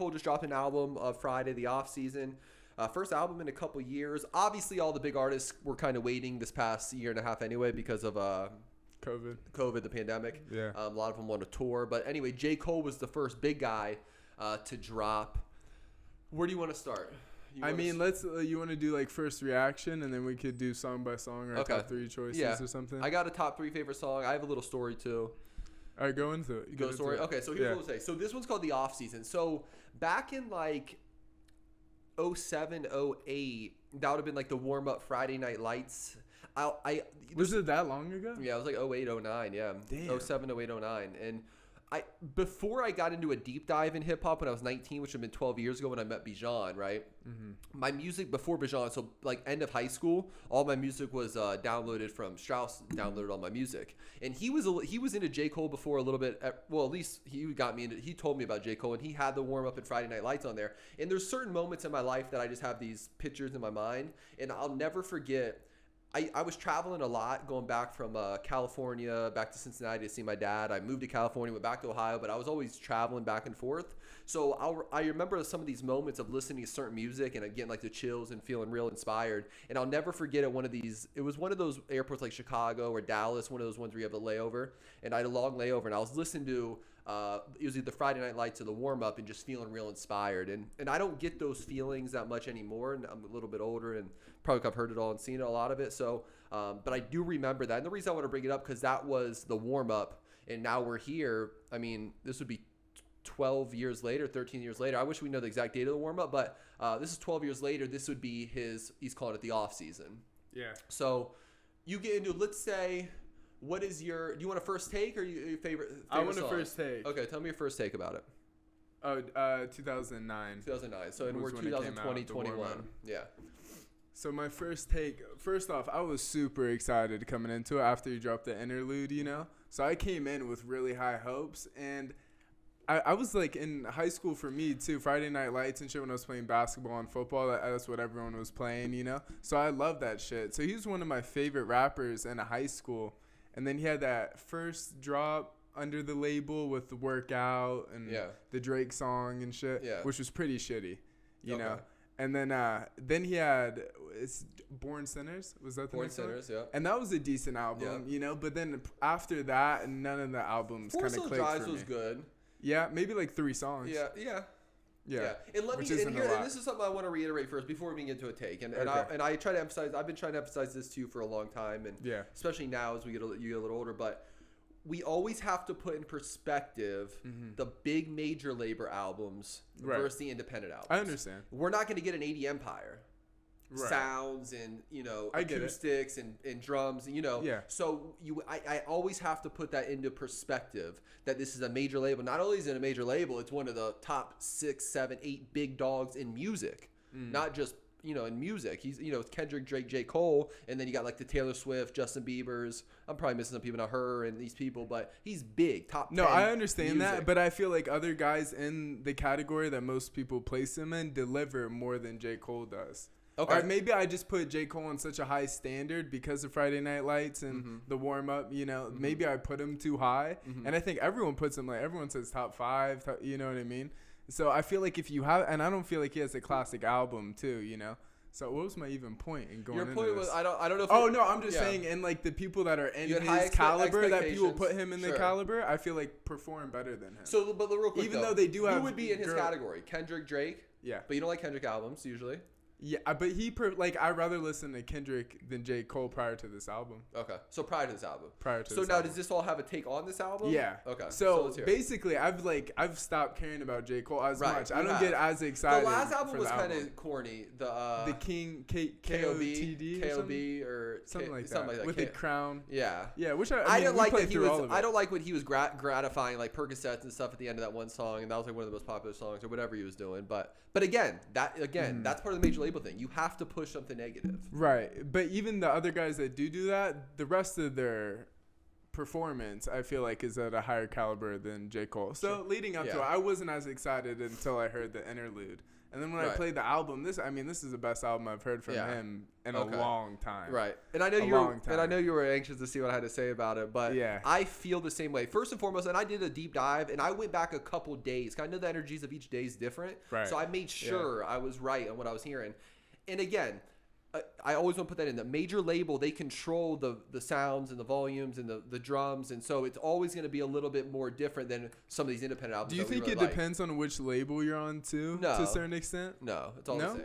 Cole just dropped an album Friday, the off season. First album in a couple years. Obviously, all the big artists were kind of waiting this past year and a half anyway because of COVID, the pandemic. Yeah. A lot of them want to tour. But anyway, J. Cole was the first big guy to drop. Where do you want to start? You want to do like first reaction, and then we could do song by song or top 3 choices or something? I got a top 3 favorite song. I have a little story too. All right, go into it. Go story. Okay, so here's what we'll say. So this one's called The Off Season. So back in like 07, 08, that would have been like the warm up Friday Night Lights. Was it that long ago? Yeah, it was like 08, 09. Yeah, damn. 07, 08, 09. And before I got into a deep dive in hip hop when I was 19, which would have been 12 years ago when I met Bijan, right? Mm-hmm. My music before Bijan, so like end of high school, all my music was downloaded from Strauss. Downloaded all my music, and he was into J. Cole before a little bit. Well, at least he got me into. He told me about J. Cole, and he had the warm up and Friday Night Lights on there. And there's certain moments in my life that I just have these pictures in my mind, and I'll never forget. I was traveling a lot, going back from California back to Cincinnati to see my dad. I moved to California, went back to Ohio, but I was always traveling back and forth. So I remember some of these moments of listening to certain music and getting like the chills and feeling real inspired. And I'll never forget at one of these. It was one of those airports like Chicago or Dallas, one of those ones where you have a layover. And I had a long layover, and I was listening to it was either the Friday Night Lights or the warm up, and just feeling real inspired. And I don't get those feelings that much anymore. And I'm a little bit older, and probably I've heard it all and seen a lot of it. So, but I do remember that. And the reason I want to bring it up because that was the warm up, and now we're here. I mean, this would be 12 years later, 13 years later. I wish we know the exact date of the warm up, but this is 12 years later. This would be he's calling it the off season. Yeah. So you get into, let's say, do you want a first take or your favorite I want song? a first take. Okay, tell me your first take about it. Oh, 2009. 2009. So we're 2020, 21. Yeah. So my first take, first off, I was super excited coming into it after you dropped the interlude, you know? So I came in with really high hopes, and I was like in high school for me too, Friday Night Lights and shit when I was playing basketball and football. That's what everyone was playing, you know? So I love that shit. So he was one of my favorite rappers in high school. And then he had that first drop under the label with the workout and the Drake song and shit, which was pretty shitty, you know? And then he had Born Sinners. Was that the Born next one? Sinners, yeah. And that was a decent album, you know? But then after that, none of the albums kind of clicked Drives for me. was good. Yeah, maybe like 3 songs. Yeah. And this is something I want to reiterate first before we get into a take. And I try to emphasize. I've been trying to emphasize this to you for a long time, and especially now as you get a little older. But we always have to put in perspective the big major labor albums versus the independent albums. I understand. We're not going to get an 80 Empire. Sounds and acoustics and drums, so I always have to put that into perspective that this is a major label. Not only is it a major label, it's one of the top 6, 7, 8 big dogs in music, not just in music. He's Kendrick, Drake, J. Cole, and then you got like the Taylor Swift, Justin Bieber's. I'm probably missing some people, not her and these people, but he's big, top 10. No, I understand music. That, but I feel like other guys in the category that most people place him in deliver more than J. Cole does. Okay. Or maybe I just put J. Cole on such a high standard because of Friday Night Lights and the warm-up, Maybe I put him too high. And I think everyone puts him, like, everyone says top 5, you know what I mean? So I feel like if you have, and I don't feel like he has a classic album too, So what was my even point in going into this? Your point was, I don't know if I'm just saying, and like the people that are in his caliber, that people put him in the caliber, I feel like perform better than him. So, but real quick, even though they do have, who would be in his category? Kendrick, Drake? Yeah. But you don't like Kendrick albums usually? Yeah, but I'd rather listen to Kendrick than J. Cole prior to this album. Okay, so prior to this album. So now, does this all have a take on this album? Yeah. Okay. So let's hear basically, I've stopped caring about J. Cole as much. I don't get as excited. The last album was kind of corny. The King KOB or something like that with the crown. Yeah. Yeah, which I didn't like that he was. I don't like when he was gratifying like Percocets and stuff at the end of that one song, and that was like one of the most popular songs or whatever he was doing. But again, that's part of the major label thing. You have to push something negative. Right. But even the other guys that do that, the rest of their performance, I feel like, is at a higher caliber than J. Cole. So leading up to it, Yeah. I wasn't as excited until I heard the interlude. And then when I Right. played the album, this is the best album I've heard from Yeah. him in Okay. a long time. Right. And I know you were anxious to see what I had to say about it, but Yeah. I feel the same way. First and foremost, and I did a deep dive, and I went back a couple days. 'Cause I know the energies of each day is different. Right. So I made sure I was right on what I was hearing. And again, I always want to put that in. The major label, they control the sounds and the volumes and the drums, and so it's always going to be a little bit more different than some of these independent albums. Do you think it depends on which label you're on too, to a certain extent? No, it's all the same.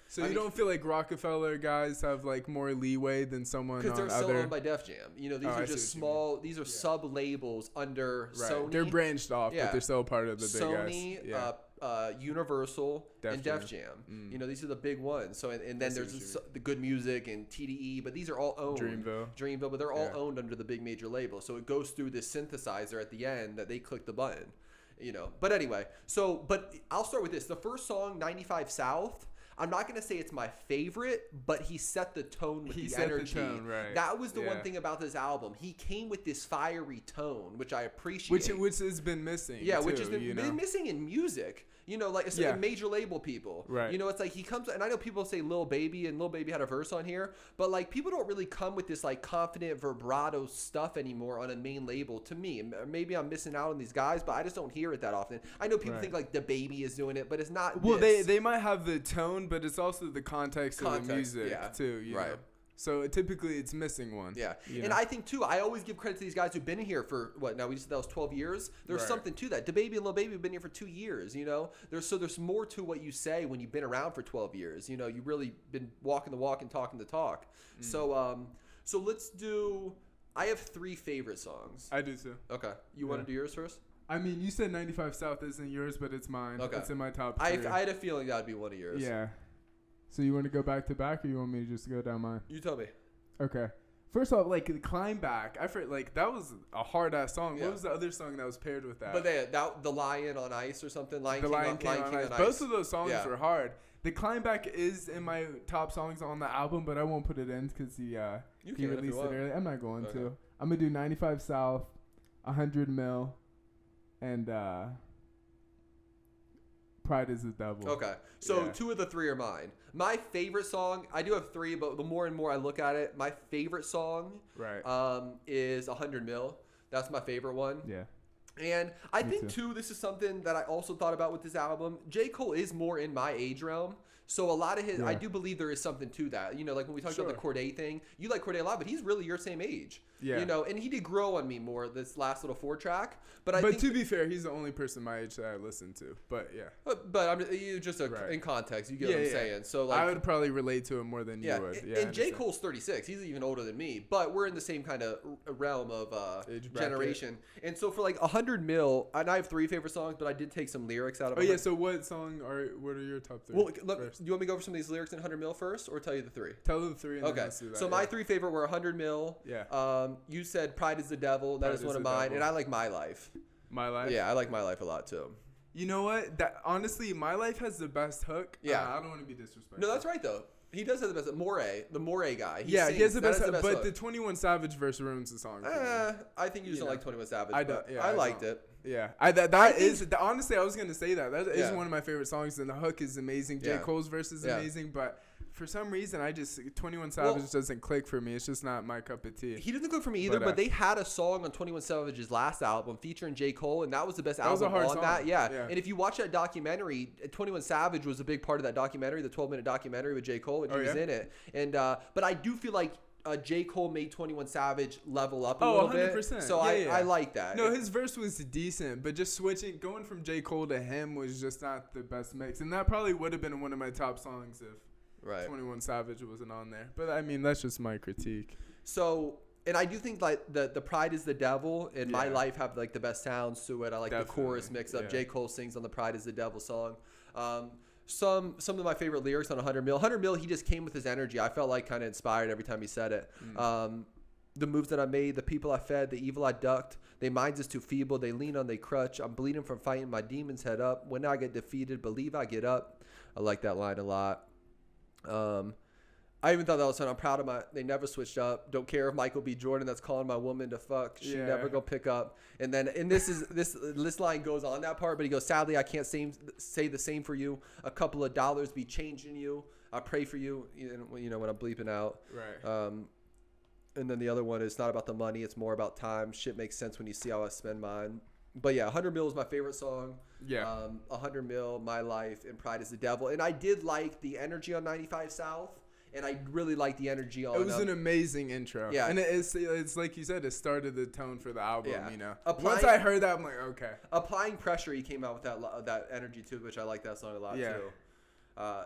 So you don't feel like Rockefeller guys have like more leeway than someone on because they're other? still owned by Def Jam. You know, these are just small. These are sub labels under Sony. They're branched off, but they're still part of the big Sony, guys. Universal, and Def Jam. Jam. You know, these are the big ones. So and then there's the Good Music and TDE, but these are all owned. Dreamville, but they're all owned under the big major label. So it goes through this synthesizer at the end that they click the button. You know, but anyway. But I'll start with this. The first song, 95 South. I'm not going to say it's my favorite, but he set the tone with the energy. Right. That was the one thing about this album. He came with this fiery tone, which I appreciate. Which has been missing. Yeah, too, which has been missing in music. You know, like major label people. Right. You know, it's like he comes, and I know people say Lil Baby, and Lil Baby had a verse on here, but like people don't really come with this like confident vibrato stuff anymore on a main label. To me, maybe I'm missing out on these guys, but I just don't hear it that often. I know people think like the Baby is doing it, but it's not. Well, they might have the tone, but it's also the context of the music too. You know? So typically it's missing one. Yeah. And I think too, I always give credit to these guys who've been here for what now we just said that was 12 years. There's something to that. DaBaby and Lil Baby have been here for 2 years, you know. There's more to what you say when you've been around for 12 years. You know, you've really been walking the walk and talking the talk. So let's do I have 3 favorite songs. I do too. Okay. You want to do yours first? I mean, you said 95 South isn't yours, but it's mine. Okay. It's in my top 3. I had a feeling that would be one of yours. Yeah. So you want to go back to back, or you want me to just go down mine? You tell me. Okay. First off, like the Climb Back, I felt like that was a hard ass song. Yeah. What was the other song that was paired with that? But the Lion on Ice or something. Lion King on Ice. Both of those songs were hard. The Climb Back is in my top songs on the album, but I won't put it in because he released it early. I'm not going to. I'm gonna do 95 South, 100 Mil, and Pride is the Devil. Okay. So 2 of the 3 are mine. My favorite song, I do have 3, but the more and more I look at it, my favorite song is 100 Mil. That's my favorite one. Yeah. And I think, too, this is something that I also thought about with this album. J. Cole is more in my age realm. So a lot of his, I do believe there is something to that. You know, like when we talked about the Cordae thing, you like Cordae a lot, but he's really your same age. Yeah. You know, and he did grow on me more this last little 4-track. But to be fair, he's the only person my age that I listen to. But yeah. But I'm just in context, you get what I'm saying. So like I would probably relate to him more than you would. Yeah. And J. Cole's 36. He's even older than me. But we're in the same kind of realm of generation. And so for like 100 Mil, and I have 3 favorite songs, but I did take some lyrics out of it. Oh yeah. So what are your top 3? Well, do you want me to go over some of these lyrics in 100 Mil first, or tell you the 3? Tell the 3. And okay. Then let's do that, so my 3 favorite were 100 Mil. Yeah. You said Pride is the Devil. That is one of mine, and I like My Life. My Life. Yeah, I like My Life a lot too. You know what? That honestly, My Life has the best hook. Yeah. I don't want to be disrespectful. No, that's right though. He does have the best. The Morey guy. He has the best hook, but the 21 Savage verse ruins the song. I think you just don't like 21 Savage. I don't. Yeah, I liked it. Yeah, honestly, I was gonna say that is one of my favorite songs, and the hook is amazing. J. Cole's verse is amazing, but for some reason, 21 Savage doesn't click for me. It's just not my cup of tea. He doesn't click for me either, but they had a song on 21 Savage's last album featuring J. Cole, and that was the best album on that. Yeah. And if you watch that documentary, 21 Savage was a big part of that documentary, the 12-minute documentary with J. Cole, and he was in it. And but I do feel like J. Cole made 21 Savage level up a little 100%. bit. So I like that. No, his verse was decent, but just going from J. Cole to him was just not the best mix. And that probably would have been one of my top songs if 21 Savage wasn't on there. But I mean, that's just my critique. So, and I do think like the Pride is the Devil and My Life have like the best sounds to it. I like the chorus mix up. J. Cole sings on the Pride is the Devil song. Some of my favorite lyrics on 100 Mil. 100 Mil, he just came with his energy. I felt like kind of inspired every time he said it. The moves that I made, the people I fed, the evil I ducked. They minds is too feeble. They lean on they crutch. I'm bleeding from fighting my demons head up. When I get defeated, believe I get up. I like that line a lot. I even thought that was fun. I'm proud of they never switched up. Don't care if Michael B. Jordan that's calling my woman to fuck. She never go pick up. And then, this line goes on that part, but he goes, sadly, I can't say the same for you. A couple of dollars be changing you. I pray for you, when I'm bleeping out. Right. And then the other one is not about the money. It's more about time. Shit makes sense when you see how I spend mine. But yeah, 100 Mil is my favorite song. Yeah. 100 Mil, My Life, and Pride is the Devil. And I did like the energy on 95 South. And I really like the energy on it. It was an amazing intro. Yeah. And it's like you said, it started the tone for the album, Yeah. Once I heard that, I'm like, okay. Applying Pressure, he came out with that energy too, which I like that song a lot Yeah. too.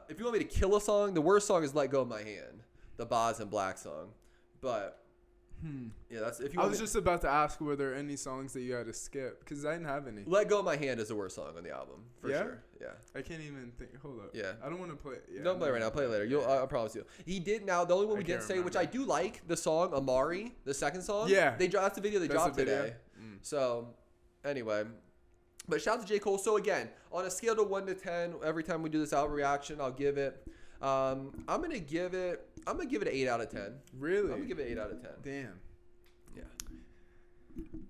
If you want me to kill a song, the worst song is Let Go of My Hand, the Boz and Black song. But yeah, that's if you. I was just about to ask, were there any songs that you had to skip? Because I didn't have any. Let Go of My Hand is the worst song on the album for sure. Yeah. I can't even think. Hold up. Yeah. I don't want to play. Yeah, don't play it right now. Play it later. I promise you. He did now. The only one we didn't say, which I do like, the song Amari, the second song. Yeah. That's the video they dropped today. So, anyway. But shout out to J. Cole. So again, on a scale of 1 to 10, every time we do this album reaction, I'll give it. I'm gonna give it an 8 out of 10. Really? I'm gonna give it 8 out of 10. Damn. Yeah.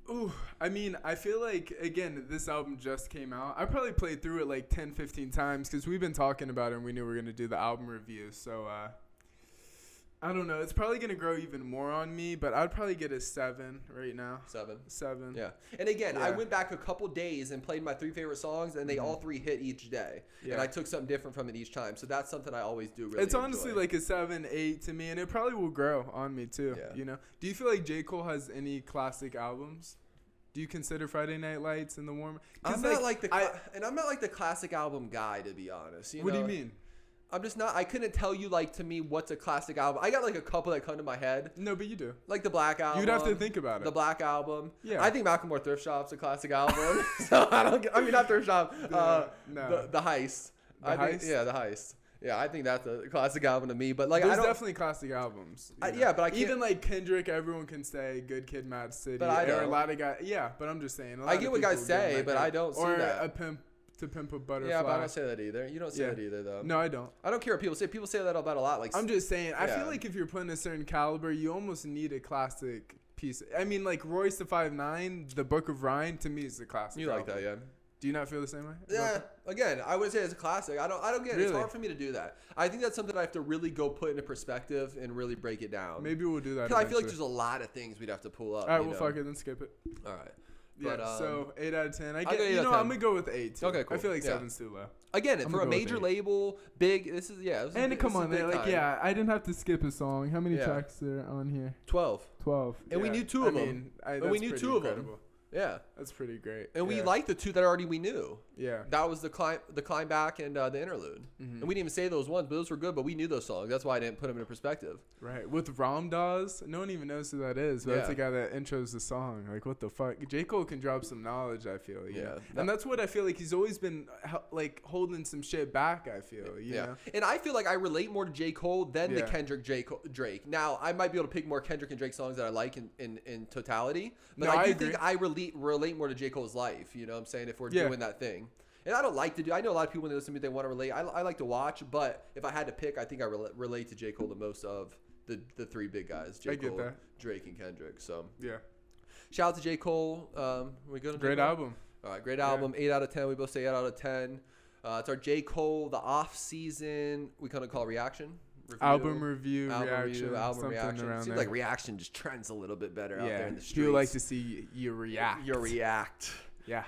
Ooh, I mean, I feel like, again, this album just came out. I probably played through it like 10, 15 times because we've been talking about it and we knew we were going to do the album review. So, I don't know. It's probably going to grow even more on me, but I'd probably get a 7 right now. 7. Yeah. And again, I went back a couple days and played my 3 favorite songs, and they all 3 hit each day. Yeah. And I took something different from it each time. So that's something I always do really It's enjoy. honestly like a 7, 8 to me, and it probably will grow on me too. Yeah. Do you feel like J. Cole has any classic albums? Do you consider Friday Night Lights and The Warm? I'm not like the classic album guy, to be honest. What do you mean? I'm just not. I couldn't tell you, like, to me, what's a classic album. I got like a couple that come to my head. No, but you do. Like the Black Album. You'd have to think about it. The Black Album. Yeah. I think Macklemore Thrift Shop's a classic album. So not Thrift Shop. No. The Heist. The Heist? Yeah, The Heist. Yeah, I think that's a classic album to me. But like, there's definitely classic albums. Yeah, but I can't. Even like Kendrick, everyone can say Good Kid, Mad City. But I don't. A lot of guys. Yeah, but I'm just saying. I get what guys say, but I don't see that. Or a Pimp to Pimp a Butterfly. Yeah, but I don't say that either. You don't say that either, though. No, I don't. I don't care what people say. People say that about a lot. Like, I'm just saying. I feel like if you're putting a certain caliber, you almost need a classic piece. I mean, like Royce the 5'9", The Book of Ryan, to me is the classic. You like that, yeah? Do you not feel the same way? Yeah. Again, I wouldn't say it's a classic. I don't get it. It's hard for me to do that. I think that's something I have to really go put into perspective and really break it down. Maybe we'll do that. Because I feel like there's a lot of things we'd have to pull up. All right, well, fuck it, then skip it. All right. Yeah, but, so 8 out of 10. I'm gonna go with 8 too. Okay, cool. I feel like 7's too low. Again, for a major label, big. This is come on, man. Like, I didn't have to skip a song. How many tracks are on here? 12. And we knew 2 of them. And we knew 2 of them. Yeah, that's pretty great. And we liked the 2 that already we knew. Yeah, that was the climb back and the interlude. And we didn't even say those ones, but those were good. But we knew those songs. That's why I didn't put them into perspective. Right. With Ramdas, no one even knows who that is. But that's the guy that intros the song. Like, what the fuck? J. Cole can drop some knowledge, I feel. You know? And that's what I feel like he's always been like holding some shit back. I feel. You know? And I feel like I relate more to J. Cole than the Kendrick Drake. Now I might be able to pick more Kendrick and Drake songs that I like in totality. But I think I relate more to J. Cole's life. You know what I'm saying? If we're doing that thing. And I don't like to do. I know a lot of people when they listen to me, they want to relate. I like to watch, but if I had to pick, I think I relate to J. Cole the most of the 3 big guys: J. Cole, Drake, and Kendrick. So yeah, shout out to J. Cole. We good? Great album. All right, great album. 8 out of 10. We both say 8 out of 10. It's our J. Cole the off season. We kind of call reaction. Album review, album reaction. Seems like reaction just trends a little bit better out there in the streets. People like to see you react. You react. Yeah.